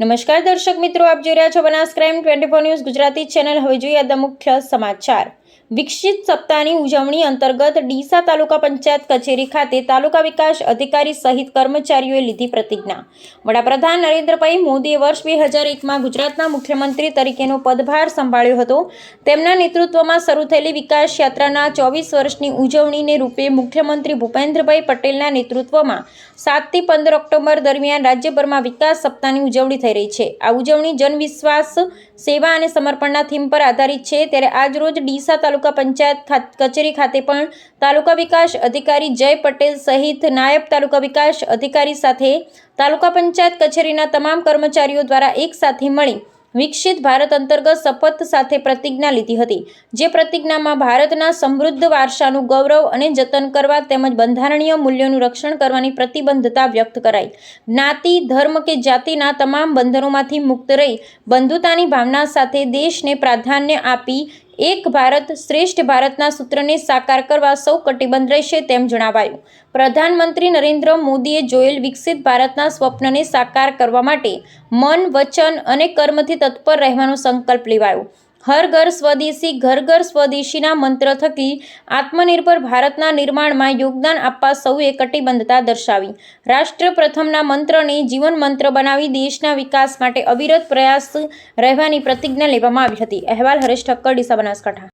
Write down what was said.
નમસ્કાર દર્શક મિત્રો, આપ જોઈ રહ્યા છો Banas crime 24 news Gujarati channel. હવે જોઈએ આજના મુખ્ય સમાચાર। વિકસિત સપ્તાહની ઉજવણી અંતર્ગત ડીસા તાલુકા પંચાયત કચેરી ખાતે તાલુકા વિકાસ અધિકારી સહિત કર્મચારીઓએ લીધી પ્રતિજ્ઞા। વડાપ્રધાન નરેન્દ્રભાઈ મોદીએ વર્ષ 2001માં ગુજરાતના મુખ્યમંત્રી તરીકેનો પદભાર સંભાળ્યો હતો। તેમના નેતૃત્વમાં શરૂ થયેલી વિકાસ યાત્રાના 24 વર્ષની ઉજવણીને રૂપે મુખ્યમંત્રી ભૂપેન્દ્રભાઈ પટેલના નેતૃત્વમાં 7 થી 15 ઓક્ટોબર દરમિયાન રાજ્યભરમાં વિકાસ સપ્તાહની ઉજવણી થઈ રહી છે। આ ઉજવણી જનવિશ્વાસ, સેવા અને સમર્પણના થીમ પર આધારિત છે। ત્યારે આજ રોજ ડીસા તાલુકા પંચાયત કચેરી ખાતે પણ તાલુકા વિકાસ અધિકારી જય પટેલ સહિત નાયબ તાલુકા વિકાસ અધિકારી સાથે તાલુકા પંચાયત કચેરીના તમામ કર્મચારીઓ દ્વારા એક સાથે મળી વિકસિત ભારત અંતર્ગત શપથ સાથે પ્રતિજ્ઞા લીધી હતી। જે પ્રતિજ્ઞામાં ભારતના સમૃદ્ધ વારસાનું ગૌરવ અને જતન કરવા તેમજ બંધારણીય મૂલ્યોનું રક્ષણ કરવાની પ્રતિબદ્ધતા વ્યક્ત કરાઈ। જ્ઞાતિ, ધર્મ કે જાતિના તમામ બંધનોમાંથી મુક્ત રહી બંધુતાની ભાવના સાથે દેશને પ્રાધાન્ય આપી એક ભારત શ્રેષ્ઠ ભારતના સૂત્રને સાકાર કરવા સૌ કટિબદ્ધ રહેશે તેમ જણાવાયું। પ્રધાનમંત્રી નરેન્દ્ર મોદીએ જોયેલ વિકસિત ભારતના સ્વપ્નને સાકાર કરવા માટે મન, વચન અને કર્મથી તત્પર રહેવાનો સંકલ્પ લેવાયો। હર ઘર સ્વદેશી, ઘર ઘર સ્વદેશીના મંત્ર થકી આત્મનિર્ભર ભારતના નિર્માણમાં યોગદાન આપવા સૌએ કટિબદ્ધતા દર્શાવી રાષ્ટ્ર પ્રથમના મંત્રને જીવન મંત્ર બનાવી દેશના વિકાસ માટે અવિરત પ્રયાસ રહેવાની પ્રતિજ્ઞા લેવામાં આવી હતી। અહેવાલ હરેશ ઠક્કર, ડીસા, બનાસકાંઠા।